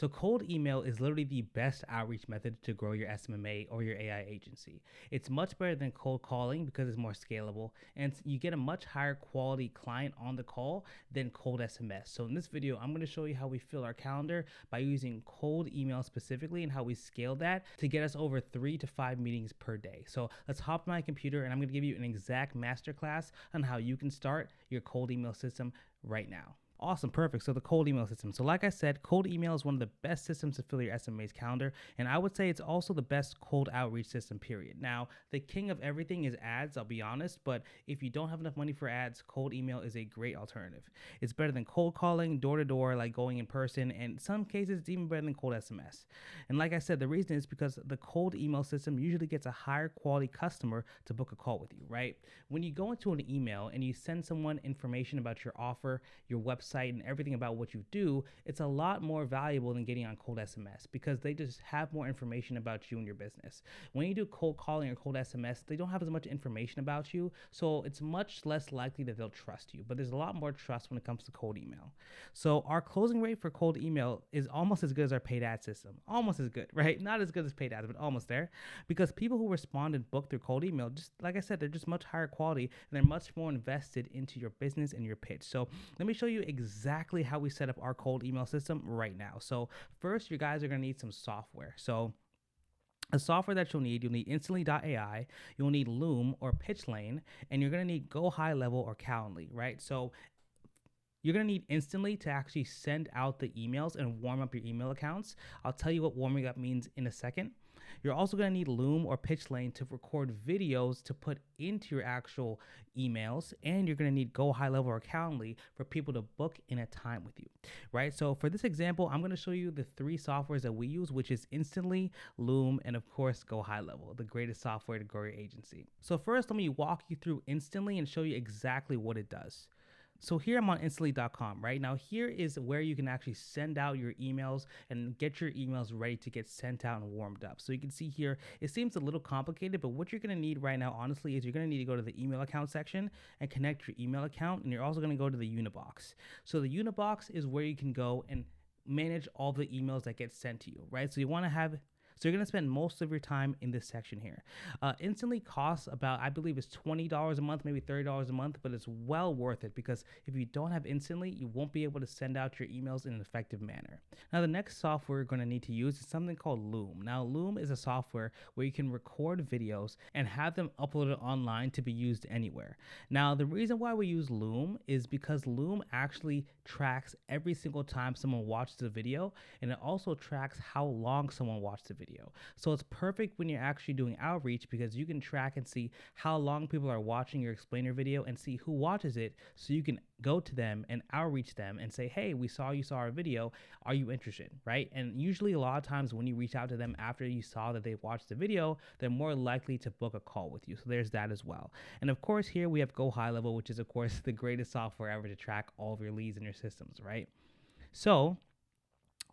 So cold email is literally the best outreach method to grow your SMMA or your AI agency. It's much better than cold calling because it's more scalable, and you get a much higher quality client on the call than cold SMS. So in this video, I'm going to show you how we fill our calendar by using cold email specifically and how we scale that to get us over 3 to 5 meetings per day. So let's hop on my computer and I'm going to give you an exact masterclass on how you can start your cold email system right now. Awesome, perfect. So the cold email system. So like I said, cold email is one of the best systems to fill your SMMA's calendar, and I would say it's also the best cold outreach system, period. Now, the king of everything is ads, I'll be honest, but if you don't have enough money for ads, cold email is a great alternative. It's better than cold calling, door-to-door, like going in person, and in some cases, it's even better than cold SMS. And like I said, the reason is because the cold email system usually gets a higher quality customer to book a call with you, right? When you go into an email and you send someone information about your offer, your website, and everything about what you do, it's a lot more valuable than getting on cold SMS because they just have more information about you and your business. When you do cold calling or cold SMS, they don't have as much information about you, so it's much less likely that they'll trust you. But there's a lot more trust when it comes to cold email. So our closing rate for cold email is almost as good as our paid ad system. Almost as good, right? Not as good as paid ads, but almost there. Because people who respond and book through cold email, just like I said, they're just much higher quality and they're much more invested into your business and your pitch. So let me show you exactly how we set up our cold email system right now. So first, you guys are going to need some software. So the software that you'll need Instantly.ai, you'll need Loom or PitchLane, and you're going to need Go High Level or Calendly, right? So you're going to need Instantly to actually send out the emails and warm up your email accounts. I'll tell you what warming up means in a second. You're also going to need Loom or PitchLane to record videos to put into your actual emails, and you're going to need Go High Level or Calendly for people to book in a time with you, right? So for this example, I'm going to show you the 3 softwares that we use, which is Instantly, Loom, and of course, Go High Level, the greatest software to grow your agency. So first, let me walk you through Instantly and show you exactly what it does. So here I'm on instantly.com, right? Now here is where you can actually send out your emails and get your emails ready to get sent out and warmed up. So you can see here, it seems a little complicated, but what you're gonna need right now, honestly, is you're gonna need to go to the email account section and connect your email account, and you're also gonna go to the Unibox. So the Unibox is where you can go and manage all the emails that get sent to you, right? So you wanna have So you're going to spend most of your time in this section here. Instantly costs about, I believe it's $20 a month, maybe $30 a month, but it's well worth it because if you don't have Instantly, you won't be able to send out your emails in an effective manner. Now, the next software you're going to need to use is something called Loom. Now, Loom is a software where you can record videos and have them uploaded online to be used anywhere. Now, the reason why we use Loom is because Loom actually tracks every single time someone watches the video, and it also tracks how long someone watched the video. So it's perfect when you're actually doing outreach because you can track and see how long people are watching your explainer video and see who watches it, so you can go to them and outreach them and say, hey, we saw you saw our video, are you interested, right? And usually a lot of times when you reach out to them after you saw that they watched the video, they're more likely to book a call with you. So there's that as well. And of course here we have Go High Level, which is of course the greatest software ever to track all of your leads in your systems, right? So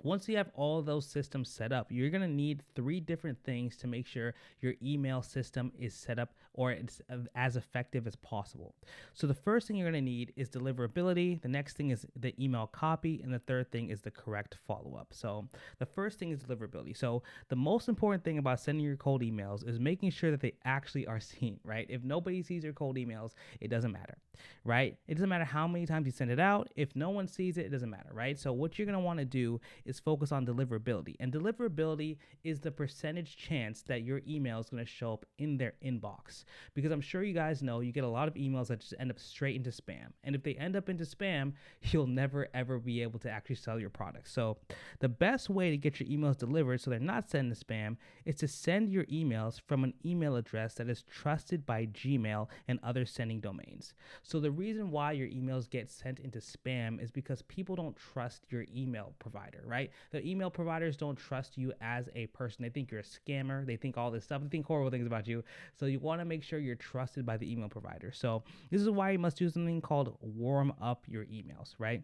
once you have all of those systems set up, you're going to need 3 different things to make sure your email system is set up or it's as effective as possible. So the first thing you're going to need is deliverability. The next thing is the email copy. And the third thing is the correct follow-up. So the first thing is deliverability. So the most important thing about sending your cold emails is making sure that they actually are seen, right? If nobody sees your cold emails, it doesn't matter, right? It doesn't matter how many times you send it out. If no one sees it, it doesn't matter, right? So what you're going to want to do is focus on deliverability. And deliverability is the percentage chance that your email is going to show up in their inbox. Because I'm sure you guys know you get a lot of emails that just end up straight into spam. And if they end up into spam, you'll never ever be able to actually sell your product. So the best way to get your emails delivered so they're not sent to spam is to send your emails from an email address that is trusted by Gmail and other sending domains. So the reason why your emails get sent into spam is because people don't trust your email provider, right? The email providers don't trust you as a person. They think you're a scammer. They think all this stuff. They think horrible things about you. So you want to make sure you're trusted by the email provider. So this is why you must do something called warm up your emails, right?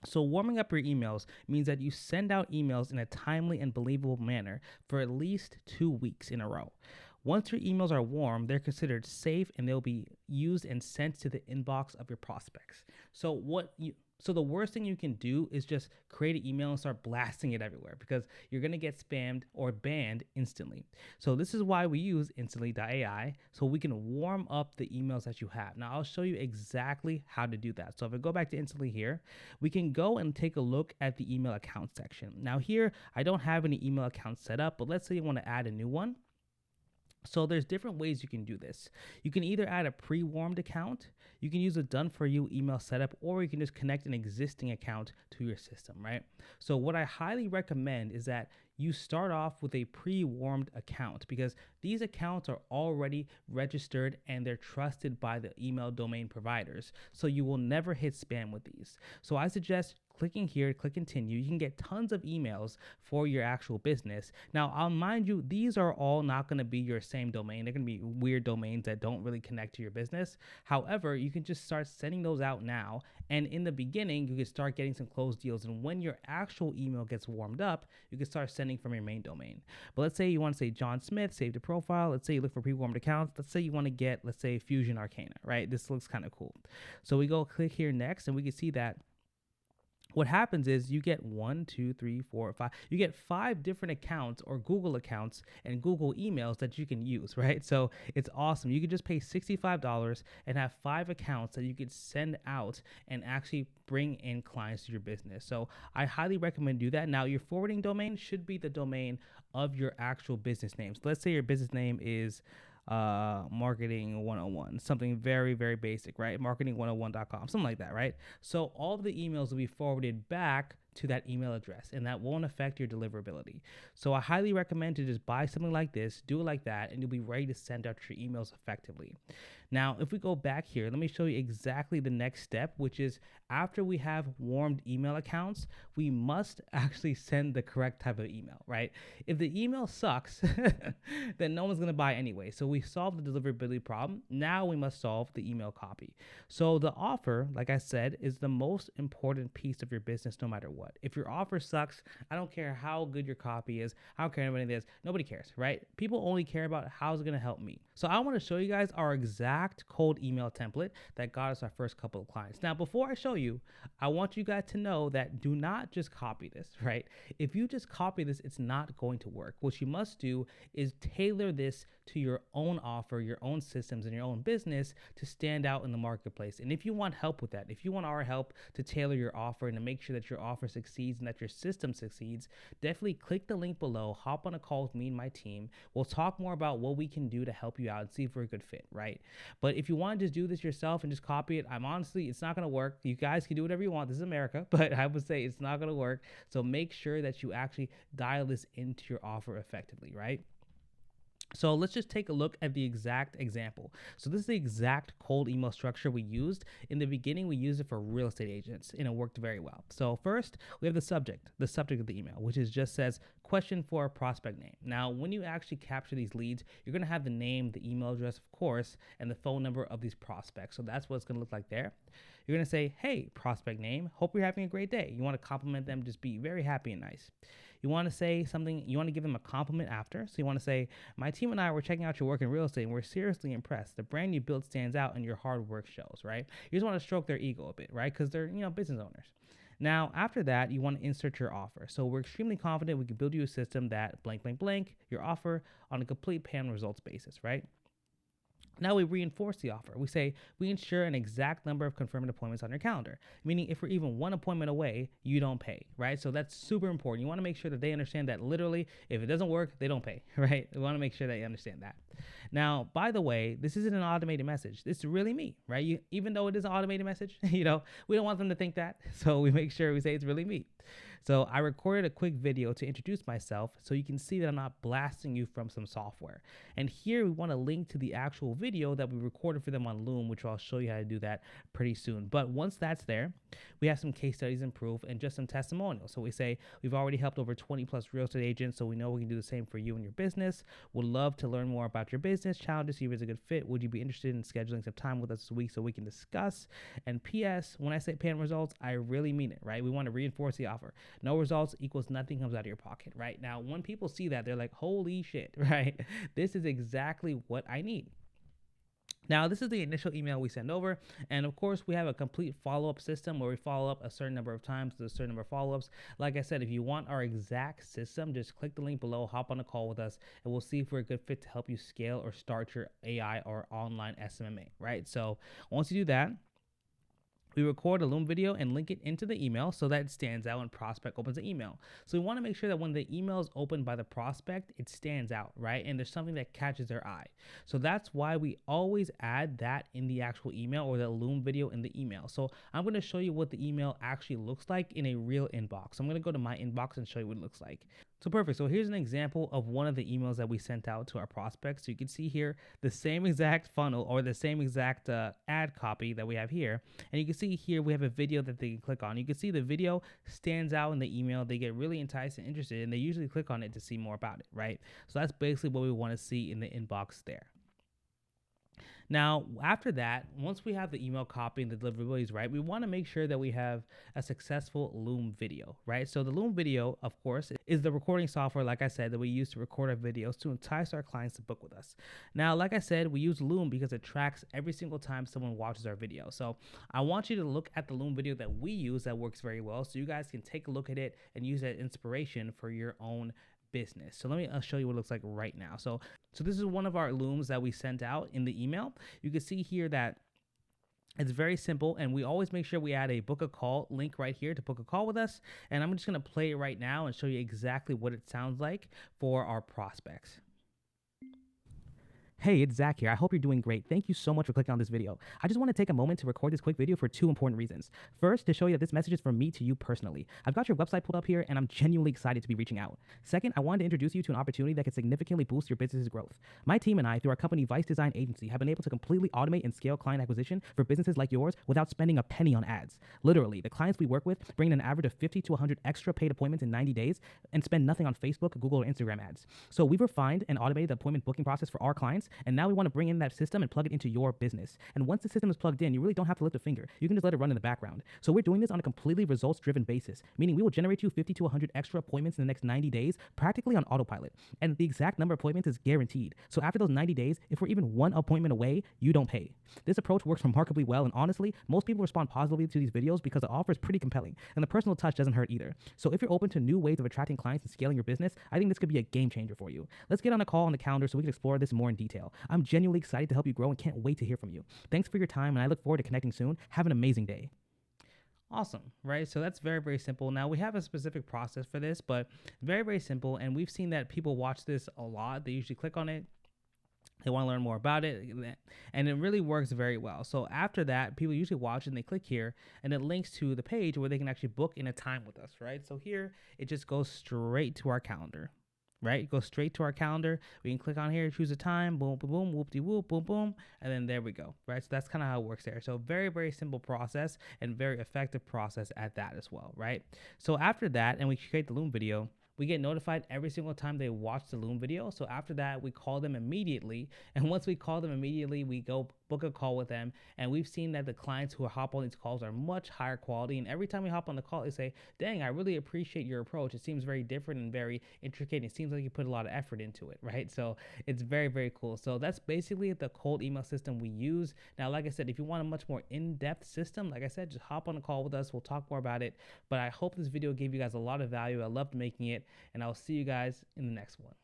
So warming up your emails means that you send out emails in a timely and believable manner for at least 2 weeks in a row. Once your emails are warm, they're considered safe and they'll be used and sent to the inbox of your prospects. So what you So the worst thing you can do is just create an email and start blasting it everywhere because you're going to get spammed or banned instantly. So this is why we use instantly.ai, so we can warm up the emails that you have. Now I'll show you exactly how to do that. So if I go back to instantly here, we can go and take a look at the email account section. Now here, I don't have any email accounts set up, but let's say you want to add a new one. So there's different ways you can do this. You can either add a pre-warmed account, you can use a done for you email setup, or you can just connect an existing account to your system, right? So what I highly recommend is that you start off with a pre-warmed account because these accounts are already registered and they're trusted by the email domain providers. So you will never hit spam with these. So I suggest clicking here, click continue. You can get tons of emails for your actual business. Now, I'll mind you, these are all not going to be your same domain. They're going to be weird domains that don't really connect to your business. However, you can just start sending those out now. And in the beginning, you can start getting some closed deals. And when your actual email gets warmed up, you can start sending from your main domain. But let's say you want to say John Smith, save the profile. Let's say you look for pre-warmed accounts. Let's say you want to get, let's say Fusion Arcana, right? This looks kind of cool. So we go click here next and we can see that what happens is you get 1, 2, 3, 4, 5. You get 5 different accounts or Google accounts and Google emails that you can use, right? So it's awesome. You could just pay $65 and have 5 accounts that you could send out and actually bring in clients to your business. So I highly recommend do that. Now, your forwarding domain should be the domain of your actual business name. So let's say your business name is marketing 101, something very, very basic, right? marketing101.com, something like that, right? So all of the emails will be forwarded back to that email address, and that won't affect your deliverability. So I highly recommend to just buy something like this, do it like that, and you'll be ready to send out your emails effectively. Now, if we go back here, let me show you exactly the next step, which is after we have warmed email accounts, we must actually send the correct type of email, right? If the email sucks, then no one's going to buy anyway. So we solved the deliverability problem. Now we must solve the email copy. So the offer, like I said, is the most important piece of your business no matter what. If your offer sucks, I don't care how good your copy is, I don't care anything is, nobody cares, right? People only care about how's it going to help me. So I want to show you guys our exact cold email template that got us our first couple of clients. Now, before I show you, I want you guys to know that do not just copy this, right? If you just copy this, it's not going to work. What you must do is tailor this to your own offer, your own systems, and your own business to stand out in the marketplace. And if you want help with that, if you want our help to tailor your offer and to make sure that your offer succeeds and that your system succeeds, definitely click the link below, hop on a call with me and my team. We'll talk more about what we can do to help you out and see if we're a good fit, right? But if you want to just do this yourself and just copy it, it's not going to work. You guys can do whatever you want. This is America, but I would say it's not going to work. So make sure that you actually dial this into your offer effectively, right? So let's just take a look at the exact example. So this is the exact cold email structure we used. In the beginning, we used it for real estate agents, and it worked very well. So first, we have the subject of the email, which is just says question for a prospect name. Now, when you actually capture these leads, you're going to have the name, the email address, of course, and the phone number of these prospects. So that's what it's going to look like there. You're going to say, hey, prospect name, hope you're having a great day. You want to compliment them, just be very happy and nice. You want to say something, you want to give them a compliment after. So you want to say, my team and I were checking out your work in real estate and we're seriously impressed. The brand you built stands out and your hard work shows, right? You just want to stroke their ego a bit, right? Because they're, business owners. Now, after that, you want to insert your offer. So we're extremely confident we can build you a system that blank, blank, blank, your offer on a complete pay and results basis, right? Now we reinforce the offer. We say, we ensure an exact number of confirmed appointments on your calendar, meaning if we're even one appointment away, you don't pay, right? So that's super important. You want to make sure that they understand that literally, if it doesn't work, they don't pay, right? We want to make sure that you understand that. Now, by the way, this isn't an automated message. This is really me, right? Even though it is an automated message, we don't want them to think that. So we make sure we say it's really me. So I recorded a quick video to introduce myself so you can see that I'm not blasting you from some software. And here we want to link to the actual video that we recorded for them on Loom, which I'll show you how to do that pretty soon. But once that's there, we have some case studies and proof and just some testimonials. So we say we've already helped over 20 plus real estate agents, so we know we can do the same for you and your business. Would love to learn more about your business challenges, see if it's a good fit. Would you be interested in scheduling some time with us this week so we can discuss? And P.S., when I say paying results, I really mean it, right? We want to reinforce the offer. No results equals nothing comes out of your pocket, right? Now, when people see that, they're like, holy shit, right? This is exactly what I need. Now, this is the initial email we send over. And of course, we have a complete follow up system where we follow up a certain number of times with a certain number of follow ups. Like I said, if you want our exact system, just click the link below, hop on a call with us, and we'll see if we're a good fit to help you scale or start your AI or online SMMA, right? So once you do that, we record a Loom video and link it into the email so that it stands out when prospect opens the email. So we want to make sure that when the email is opened by the prospect, it stands out, right? And there's something that catches their eye. So that's why we always add that in the actual email or the Loom video in the email. So I'm going to show you what the email actually looks like in a real inbox. I'm going to go to my inbox and show you what it looks like. So perfect. So here's an example of one of the emails that we sent out to our prospects. So you can see here the same exact funnel or the same exact ad copy that we have here. And you can see here we have a video that they can click on. You can see the video stands out in the email. They get really enticed and interested, and they usually click on it to see more about it, right? So that's basically what we want to see in the inbox there. Now, after that, once we have the email copy and the deliverables right, we want to make sure that we have a successful Loom video, right? So the Loom video, of course, is the recording software, like I said, that we use to record our videos to entice our clients to book with us. Now, like I said, we use Loom because it tracks every single time someone watches our video. So I want you to look at the Loom video that we use that works very well so you guys can take a look at it and use that inspiration for your own business. So let me show you what it looks like right now. So this is one of our looms that we sent out in the email. You can see here that it's very simple, and we always make sure we add a book a call link right here to book a call with us. And I'm just going to play it right now and show you exactly what it sounds like for our prospects. Hey, it's Zach here. I hope you're doing great. Thank you so much for clicking on this video. I just want to take a moment to record this quick video for two important reasons. First, to show you that this message is from me to you personally. I've got your website pulled up here, and I'm genuinely excited to be reaching out. Second, I wanted to introduce you to an opportunity that can significantly boost your business's growth. My team and I, through our company Vice Design Agency, have been able to completely automate and scale client acquisition for businesses like yours without spending a penny on ads. Literally, the clients we work with bring in an average of 50 to 100 extra paid appointments in 90 days and spend nothing on Facebook, Google, or Instagram ads. So we've refined and automated the appointment booking process for our clients, and now we want to bring in that system and plug it into your business. And once the system is plugged in, you really don't have to lift a finger. You can just let it run in the background. So we're doing this on a completely results-driven basis, meaning we will generate you 50 to 100 extra appointments in the next 90 days, practically on autopilot. And the exact number of appointments is guaranteed. So after those 90 days, if we're even one appointment away, you don't pay. This approach works remarkably well, and honestly, most people respond positively to these videos because the offer is pretty compelling, and the personal touch doesn't hurt either. So if you're open to new ways of attracting clients and scaling your business, I think this could be a game changer for you. Let's get on a call on the calendar so we can explore this more in detail. I'm genuinely excited to help you grow and can't wait to hear from you. Thanks for your time, and I look forward to connecting soon. Have an amazing day. Awesome, right? So that's very, very simple. Now we have a specific process for this, but very, very simple. And we've seen that people watch this a lot. They usually click on it. They want to learn more about it, and it really works very well. So after that, people usually watch and they click here, and it links to the page where they can actually book in a time with us, right? So here, it just goes straight to our calendar. Right? Go straight to our calendar. We can click on here, choose a time, boom, boom, boom, whoop-de-whoop, boom, boom, and then there we go, right? So that's kind of how it works there. So very, very simple process and very effective process at that as well, right? So after that, and we create the Loom video, we get notified every single time they watch the Loom video. So after that, we call them immediately. And once we call them immediately, we go book a call with them. And we've seen that the clients who hop on these calls are much higher quality. And every time we hop on the call, they say, dang, I really appreciate your approach. It seems very different and very intricate. It seems like you put a lot of effort into it, right? So it's very, very cool. So that's basically the cold email system we use. Now, like I said, if you want a much more in-depth system, like I said, just hop on a call with us. We'll talk more about it. But I hope this video gave you guys a lot of value. I loved making it. And I'll see you guys in the next one.